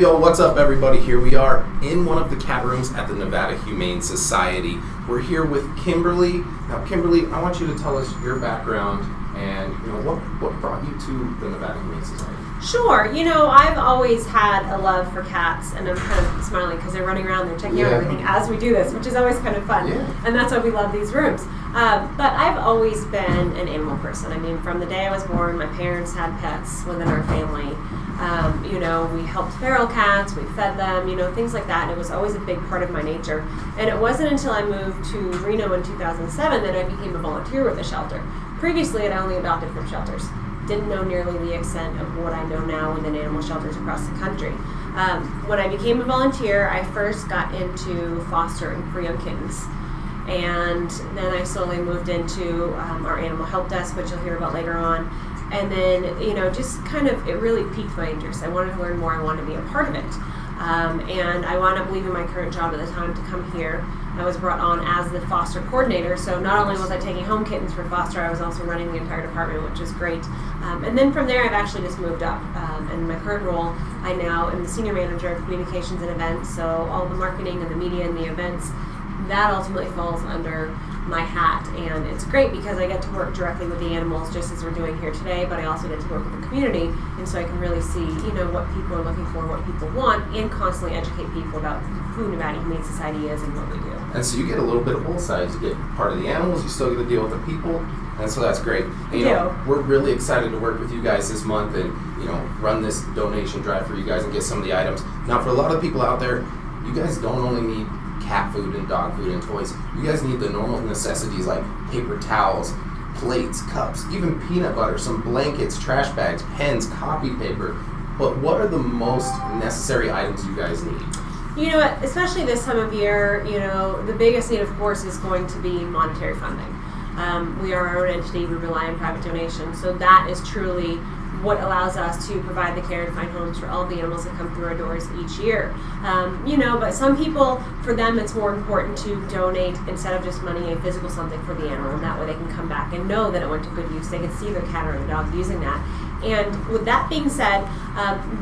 Yo, what's up, everybody? Here we are in one of the cat rooms at the Nevada Humane Society. We're here with Kimberly. Now, Kimberly, I want you to tell us your background and what brought you to the Nevada Humane Society. Sure. I've always had a love for cats, and I'm kind of smiling because they're running around, they're checking out everything as we do this, which is always kind of fun. Yeah. And that's why we love these rooms. But I've always been an animal person. I mean, from the day I was born, my parents had pets within our family. We helped feral cats, we fed them, things like that. And it was always a big part of my nature. And it wasn't until I moved to Reno in 2007 that I became a volunteer with the shelter. Previously, I'd only adopted from shelters. Didn't know nearly the extent of what I know now within animal shelters across the country. When I became a volunteer, I first got into fostering for young kittens. And then I slowly moved into our animal help desk, which you'll hear about later on. And then, it really piqued my interest. I wanted to learn more. I wanted to be a part of it. And I wound up leaving my current job at the time to come here. I was brought on as the foster coordinator, so not only was I taking home kittens for foster, I was also running the entire department, which was great. And then from there, I've actually just moved up. In my current role, I now am the senior manager of communications and events, so all the marketing and the media and the events, that ultimately falls under my hat. And it's great because I get to work directly with the animals, just as we're doing here today, but I also get to work with the community, and so I can really see, what people are looking for, what people want, and constantly educate people about who Nevada Humane Society is and what we do. And so you get a little bit of both sides. You get part of the animals, you still get to deal with the people, and so that's great. And, we're really excited to work with you guys this month and, run this donation drive for you guys and get some of the items. Now, for a lot of people out there, you guys don't only need cat food and dog food and toys. You guys need the normal necessities like paper towels, plates, cups, even peanut butter, some blankets, trash bags, pens, copy paper. But what are the most necessary items you guys need? Especially this time of year, the biggest need, of course, is going to be monetary funding. We are our own entity. We rely on private donations. So that is truly what allows us to provide the care and find homes for all the animals that come through our doors each year. But some people, for them, it's more important to donate, instead of just money, a physical something for the animal, and that way they can come back and know that it went to good use. They can see their cat or their dog using that. And with that being said,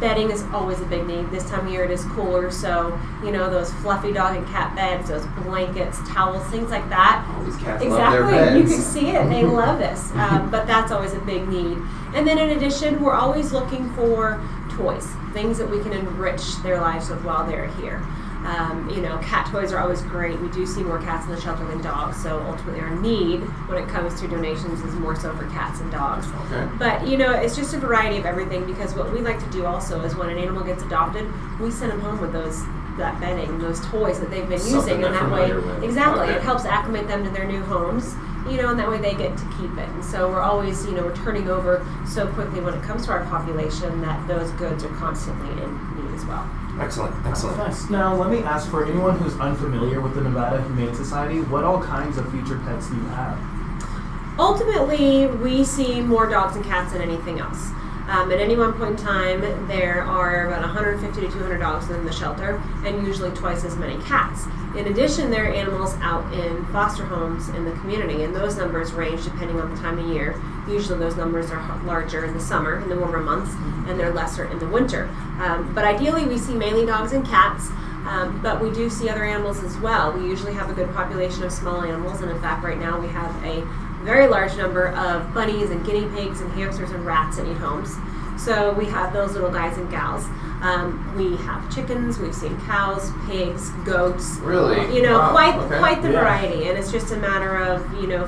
bedding is always a big need. This time of year it is cooler, so those fluffy dog and cat beds, those blankets, towels, things like that. All these cats love their beds. You can see it. They love this. But that's always a big need. And then in addition, we're always looking for toys, things that we can enrich their lives with while they're here. Cat toys are always great. We do see more cats in the shelter than dogs, so ultimately our need when it comes to donations is more so for cats and dogs. Okay. But, it's just a variety of everything, because what we like to do also is when an animal gets adopted, we send them home with that bedding, those toys that they've been using, and that way, exactly, it helps acclimate them to their new homes, and that way they get to keep it. And so we're always, we're turning over so quickly when it comes to our population that those goods are constantly in need as well. Excellent. Nice. Now, let me ask, for anyone who's unfamiliar with the Nevada Humane Society, what all kinds of featured pets do you have? Ultimately, we see more dogs and cats than anything else. At any one point in time, there are about 150 to 200 dogs within the shelter, and usually twice as many cats. In addition, there are animals out in foster homes in the community, and those numbers range depending on the time of year. Usually those numbers are larger in the summer, in the warmer months, and they're lesser in the winter. But ideally, we see mainly dogs and cats, but we do see other animals as well. We usually have a good population of small animals, and in fact, right now we have a very large number of bunnies and guinea pigs and hamsters and rats that need homes. So we have those little guys and gals. We have chickens, we've seen cows, pigs, goats. Really? Wow. Quite the variety. And it's just a matter of,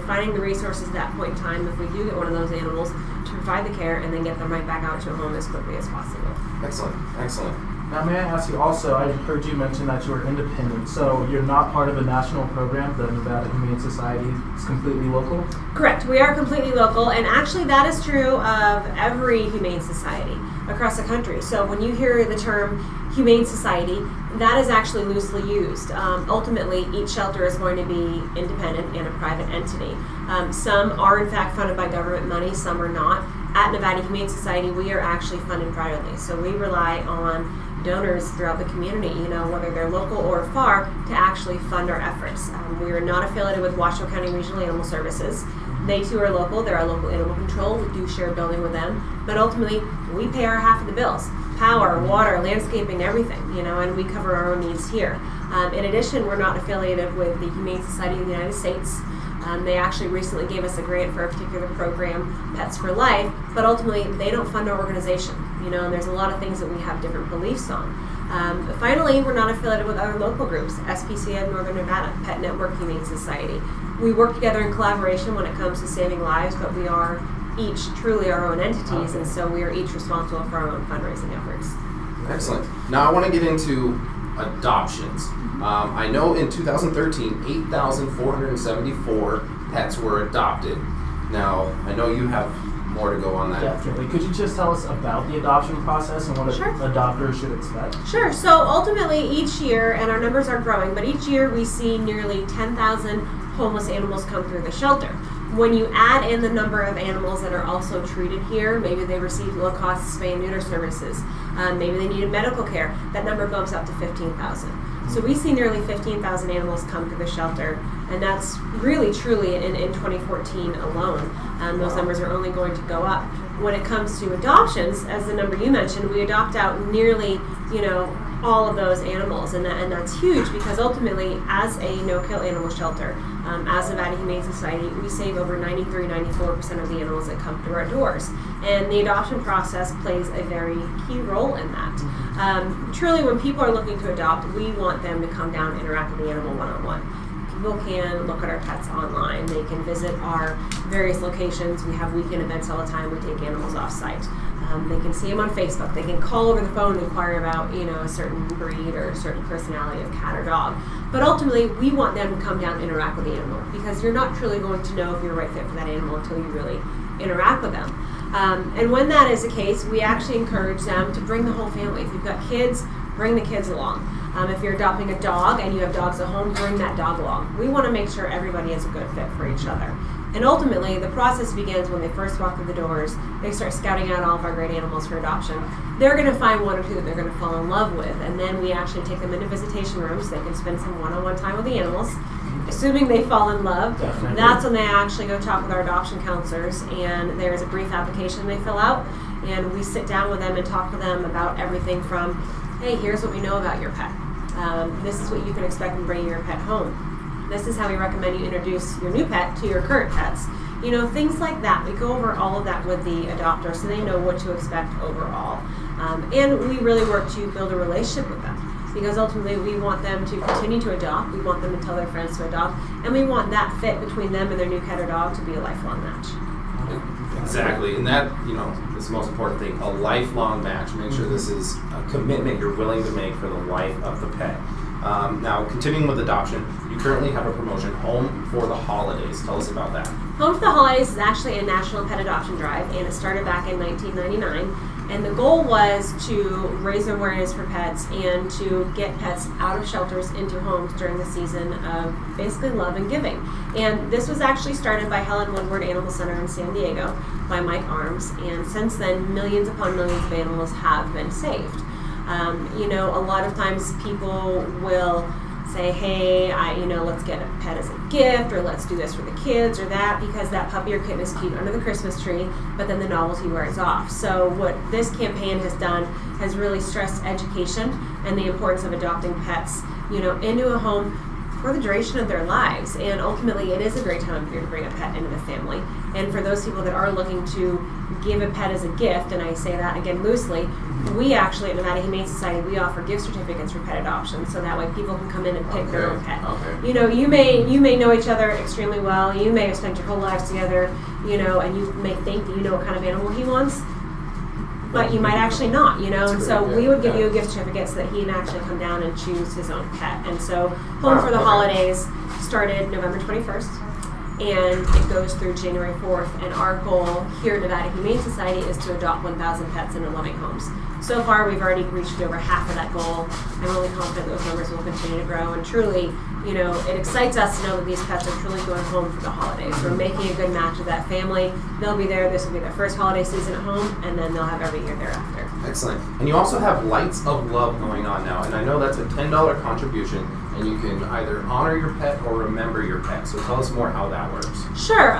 finding the resources at that point in time, if we do get one of those animals, to provide the care and then get them right back out to a home as quickly as possible. Excellent. Now, may I ask you also, I heard you mention that you're independent, so you're not part of a national program. The Nevada Humane Society is completely local? Correct. We are completely local, and actually that is true of every humane society across the country. So when you hear the term humane society, that is actually loosely used. Ultimately, each shelter is going to be independent and a private entity. Some are in fact funded by government money, some are not. At Nevada Humane Society, we are actually funded privately. So we rely on donors throughout the community, whether they're local or far, to actually fund our efforts. We are not affiliated with Washoe County Regional Animal Services. They too are local. They're our local animal control. We do share a building with them. But ultimately, we pay our half of the bills. Power, water, landscaping, everything, and we cover our own needs here. In addition, we're not affiliated with the Humane Society of the United States. They actually recently gave us a grant for a particular program, Pets for Life, but ultimately they don't fund our organization, and there's a lot of things that we have different beliefs on. Finally, we're not affiliated with other local groups, SPCA of Northern Nevada, Pet Network Humane Society. We work together in collaboration when it comes to saving lives, but we are each truly our own entities, and so we are each responsible for our own fundraising efforts. Excellent. Now I want to get into adoptions. I know in 2013, 8,474 pets were adopted. Now, I know you have more to go on that. Definitely. Could you just tell us about the adoption process and what adopters should expect? Sure. So ultimately each year, and our numbers are growing, but each year we see nearly 10,000 homeless animals come through the shelter. When you add in the number of animals that are also treated here, maybe they receive low-cost spay and neuter services, maybe they needed medical care, that number bumps up to 15,000. So we see nearly 15,000 animals come through the shelter, and that's really, truly in 2014 alone. Those numbers are only going to go up. When it comes to adoptions, as the number you mentioned, we adopt out nearly, all of those animals, and that's huge because ultimately, as a no-kill animal shelter, as Nevada Humane Society, we save over 93-94% of the animals that come through our doors, and the adoption process plays a very key role in that. Truly, when people are looking to adopt, we want them to come down and interact with the animal one-on-one. People can look at our pets online. They can visit our various locations. We have weekend events all the time. We take animals off-site. They can see them on Facebook. They can call over the phone and inquire about, a certain breed or a certain personality of cat or dog. But ultimately, we want them to come down and interact with the animal because you're not truly going to know if you're the right fit for that animal until you really interact with them. And when that is the case, we actually encourage them to bring the whole family. If you've got kids, bring the kids along. If you're adopting a dog and you have dogs at home, bring that dog along. We want to make sure everybody is a good fit for each other. And ultimately, the process begins when they first walk through the doors. They start scouting out all of our great animals for adoption. They're going to find one or two that they're going to fall in love with, and then we actually take them into visitation rooms. They can spend some one-on-one time with the animals. Assuming they fall in love, Definitely. That's when they actually go talk with our adoption counselors, and there's a brief application they fill out, and we sit down with them and talk to them about everything from, hey, here's what we know about your pet. This is what you can expect when bringing your pet home. This is how we recommend you introduce your new pet to your current pets. Things like that. We go over all of that with the adopter so they know what to expect overall. And we really work to build a relationship with them because ultimately we want them to continue to adopt. We want them to tell their friends to adopt. And we want that fit between them and their new cat or dog to be a lifelong match. Exactly, and that, is the most important thing, a lifelong match. Make sure this is a commitment you're willing to make for the life of the pet. Now, continuing with adoption, you currently have a promotion, Home for the Holidays. Tell us about that. Home for the Holidays is actually a national pet adoption drive, and it started back in 1999. And the goal was to raise awareness for pets and to get pets out of shelters into homes during the season of basically love and giving. And this was actually started by Helen Woodward Animal Center in San Diego by Mike Arms. And since then, millions upon millions of animals have been saved. A lot of times people will say, hey, let's get a pet as a gift, or let's do this for the kids or that, because that puppy or kitten is cute under the Christmas tree, but then the novelty wears off. So what this campaign has done has really stressed education and the importance of adopting pets, into a home for the duration of their lives. And ultimately, it is a great time of year to bring a pet into the family. And for those people that are looking to give a pet as a gift, and I say that again loosely, we actually at Nevada Humane Society, we offer gift certificates for pet adoption, so that way people can come in and pick their own pet. Okay. You may know each other extremely well. You may have spent your whole lives together, and you may think that you know what kind of animal he wants, but you might actually not, and so we would give you a gift certificate so that he can actually come down and choose his own pet. And so Home for the Holidays started November 21st. and it goes through January 4th. And our goal here at Nevada Humane Society is to adopt 1,000 pets into loving homes. So far, we've already reached over half of that goal. I'm really confident those numbers will continue to grow. And truly, you know, it excites us to know that these pets are truly going home for the holidays. We're making a good match with that family. They'll be there. This will be their first holiday season at home, and then they'll have every year thereafter. Excellent. And you also have Lights of Love going on now. And I know that's a $10 contribution, and you can either honor your pet or remember your pet. So tell us more how that works. Sure.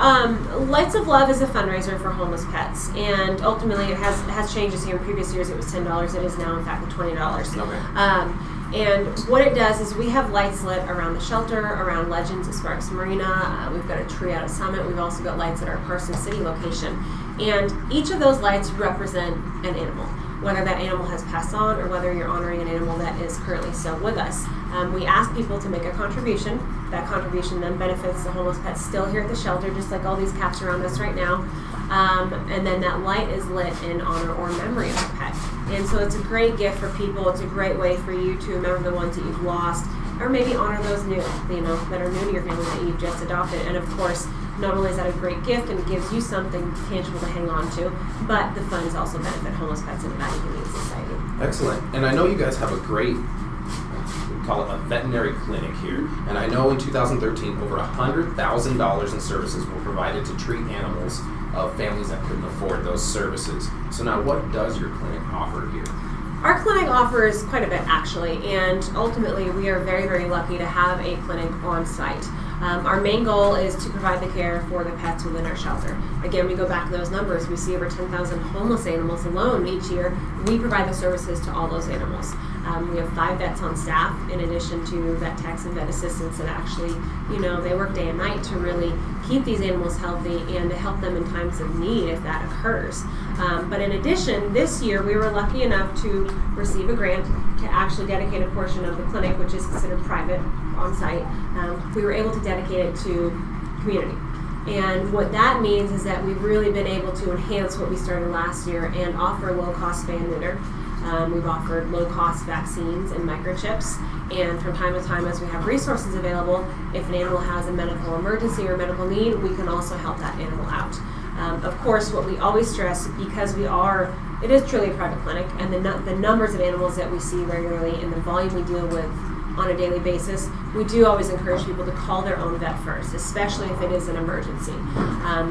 Lights of Love is a fundraiser for homeless pets, and ultimately it has changed this year. In previous years it was $10. It is now in fact $20. Okay. And what it does is we have lights lit around the shelter, around Legends at Sparks Marina. We've got a tree out at Summit. We've also got lights at our Carson City location. And each of those lights represent an animal, whether that animal has passed on or whether you're honoring an animal that is currently still with us. We ask people to make a contribution. That contribution then benefits the homeless pets still here at the shelter, just like all these cats around us right now. And then that light is lit in honor or memory of the pet. And so it's a great gift for people. It's a great way for you to remember the ones that you've lost, or maybe honor those new, that are new to your family that you've just adopted. And of course, not only is that a great gift and it gives you something tangible to hang on to, but the funds also benefit homeless pets in Nevada Humane Society. Excellent. And I know you guys have a great, we call it a veterinary clinic here. And I know in 2013, over $100,000 in services were provided to treat animals of families that couldn't afford those services. So now what does your clinic offer here? Our clinic offers quite a bit, actually, and ultimately we are very, very lucky to have a clinic on site. Our main goal is to provide the care for the pets within our shelter. Again, we go back to those numbers. We see over 10,000 homeless animals alone each year. We provide the services to all those animals. We have 5 vets on staff in addition to vet techs and vet assistants that actually, they work day and night to really keep these animals healthy and to help them in times of need if that occurs. But in addition, this year we were lucky enough to receive a grant to actually dedicate a portion of the clinic, which is considered private on site. We were able to dedicate it to community. And what that means is that we've really been able to enhance what we started last year and offer low-cost spay and neuter. We've offered low-cost vaccines and microchips, and from time to time, as we have resources available, if an animal has a medical emergency or medical need, we can also help that animal out. Of course, what we always stress, because it is truly a private clinic, and the numbers of animals that we see regularly and the volume we deal with on a daily basis, we do always encourage people to call their own vet first, especially if it is an emergency.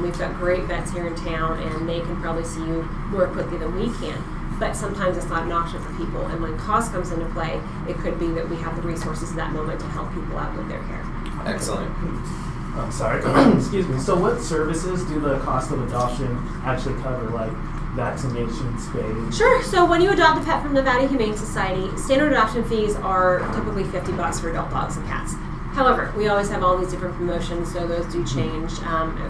We've got great vets here in town, and they can probably see you more quickly than we can. But sometimes it's not an option for people, and when cost comes into play, it could be that we have the resources at that moment to help people out with their care. Excellent. I'm sorry. Excuse me. So what services do the cost of adoption actually cover, like vaccination, spay? Sure. So when you adopt a pet from the Nevada Humane Society, standard adoption fees are typically $50 for adult dogs and cats. However, we always have all these different promotions, so those do change.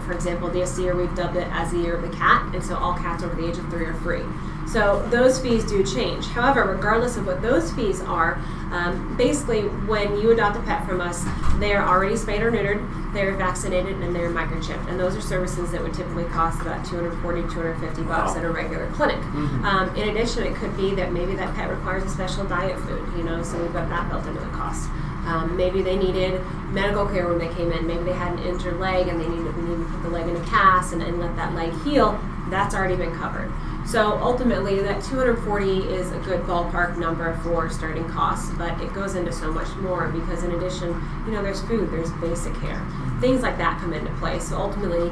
For example, this year we've dubbed it as the year of the cat, and so all cats over the age of 3 are free. So those fees do change. However, regardless of what those fees are, basically when you adopt a pet from us, they are already spayed or neutered, they're vaccinated, and they're microchipped. And those are services that would typically cost about $240, $250 Wow. at a regular clinic. Mm-hmm. In addition, it could be that maybe that pet requires a special diet food, so we've got that built into the cost. Maybe they needed medical care when they came in. Maybe they had an injured leg and we needed to put the leg in a cast and let that leg heal. That's already been covered. So ultimately, that $240 is a good ballpark number for starting costs, but it goes into so much more because in addition, there's food, there's basic care. Things like that come into play. So ultimately,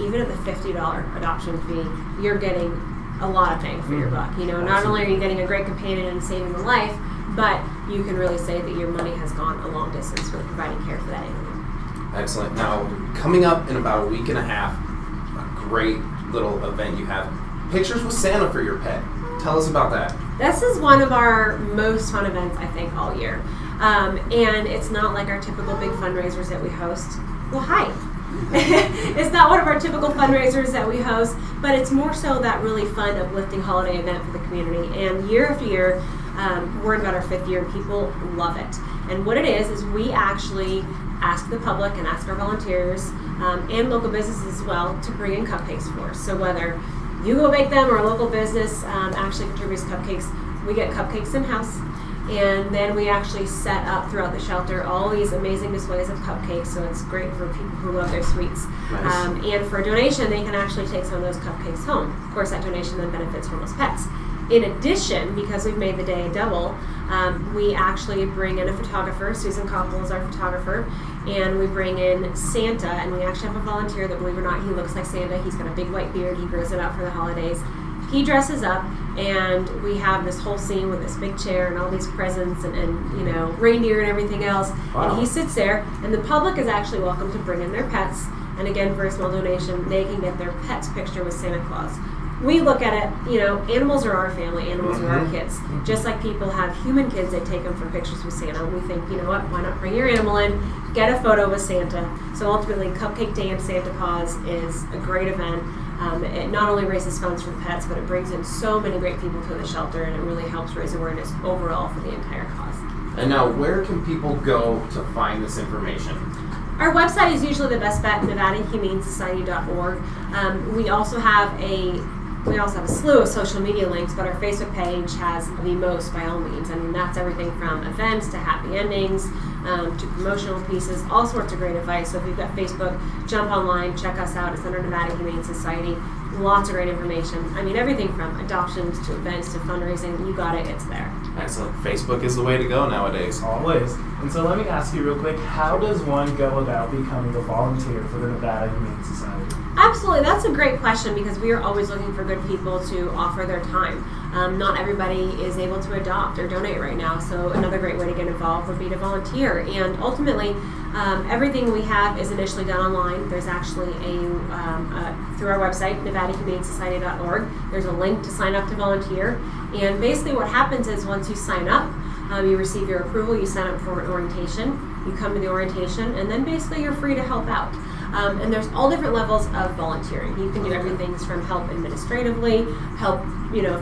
even at the $50 adoption fee, you're getting a lot of bang for your buck. Not only are you getting a great companion and saving a life, but you can really say that your money has gone a long distance with providing care for that animal. Excellent. Now, coming up in about a week and a half, a great little event you have. Pictures with Santa for your pet. Tell us about that. This is one of our most fun events, I think, all year. And it's not like our typical big fundraisers that we host. Well, hi. It's not one of our typical fundraisers that we host, but it's more so that really fun, uplifting holiday event for the community. And year after year, we're in about our 5th year, and people love it. And what it is we actually ask the public and ask our volunteers and local businesses as well to bring in cupcakes for us. So whether you go bake them or a local business actually contributes cupcakes, we get cupcakes in-house. And then we actually set up throughout the shelter all these amazing displays of cupcakes, so it's great for people who love their sweets. Nice. And for a donation, they can actually take some of those cupcakes home. Of course, that donation then benefits homeless pets. In addition, because we've made the day double, we actually bring in a photographer. Susan Koppel is our photographer, and we bring in Santa, and we actually have a volunteer that, believe it or not, he looks like Santa. He's got a big white beard. He grows it out for the holidays. He dresses up, and we have this whole scene with this big chair and all these presents and reindeer and everything else. Wow. And he sits there, and the public is actually welcome to bring in their pets. And again, for a small donation, they can get their pet's picture with Santa Claus. We look at it, animals are our family, animals are our kids. Just like people have human kids, they take them for pictures with Santa. We think, you know what, why not bring your animal in, get a photo with Santa. So ultimately, Cupcake Day and Santa Paws is a great event. It not only raises funds for the pets, but it brings in so many great people to the shelter, and it really helps raise awareness overall for the entire cause. And now, where can people go to find this information? Our website is usually the best bet, NevadaHumaneSociety.org. We also have a slew of social media links, but our Facebook page has the most by all means. I mean, that's everything from events to happy endings to promotional pieces, all sorts of great advice. So if you've got Facebook, jump online, check us out. It's under Nevada Humane Society. Lots of great information. I mean, everything from adoptions to events to fundraising. You got it, it's there. Excellent. Facebook is the way to go nowadays. Always. And so let me ask you real quick, how does one go about becoming a volunteer for the Nevada Humane Society? Absolutely. That's a great question, because we are always looking for good people to offer their time. Not everybody is able to adopt or donate right now, so another great way to get involved would be to volunteer. And ultimately, everything we have is initially done online. There's actually through our website, NevadaHumaneSociety.org, there's a link to sign up to volunteer. And basically what happens is once you sign up, you receive your approval, you sign up for an orientation, you come to the orientation, and then basically you're free to help out. And there's all different levels of volunteering. You can do everything from help administratively, help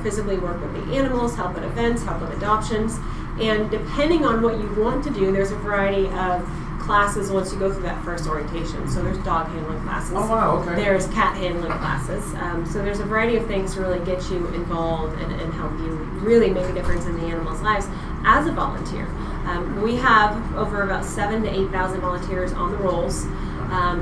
physically work with the animals, help at events, help with adoptions. And depending on what you want to do, there's a variety of classes once you go through that first orientation. So there's dog handling classes. Oh, wow, okay. There's cat handling classes. So there's a variety of things to really get you involved and help you really make a difference in the animals' lives as a volunteer. We have over about 7,000 to 8,000 volunteers on the rolls,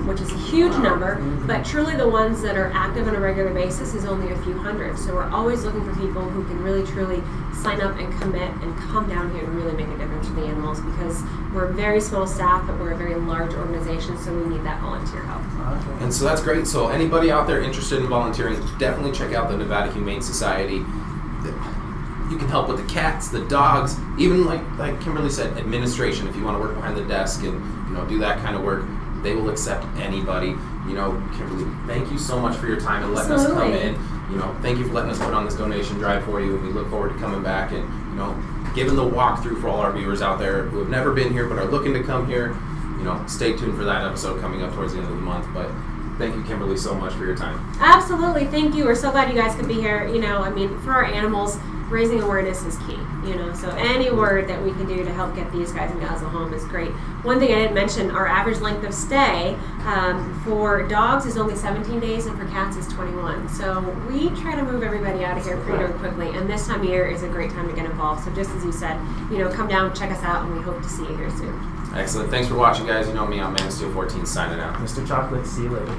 which is a huge number, but truly the ones that are active on a regular basis is only a few hundred. So we're always looking for people who can really truly sign up and commit and come down here and really make a difference for the animals, because we're a very small staff, but we're a very large organization, so we need that volunteer help. And so that's great. So anybody out there interested in volunteering, definitely check out the Nevada Humane Society. You can help with the cats, the dogs, even like Kimberly said, administration. If you want to work behind the desk and do that kind of work, they will accept anybody. Kimberly, thank you so much for your time and letting us come in. Thank you for letting us put on this donation drive for you, and we look forward to coming back and giving the walkthrough for all our viewers out there who have never been here but are looking to come here. Stay tuned for that episode coming up towards the end of the month. But thank you, Kimberly, so much for your time. Absolutely, thank you. We're so glad you guys could be here. For our animals, raising awareness is key. So any word that we can do to help get these guys and gals a home is great. One thing I didn't mention, our average length of stay for dogs is only 17 days, and for cats is 21. So we try to move everybody out of here pretty quickly, and this time of year is a great time to get involved. So just as you said, come down, check us out, and we hope to see you here soon. Excellent. Thanks for watching, guys. You know me, I'm Man of Steel 14 signing out. Mr. Chocolate, see you later.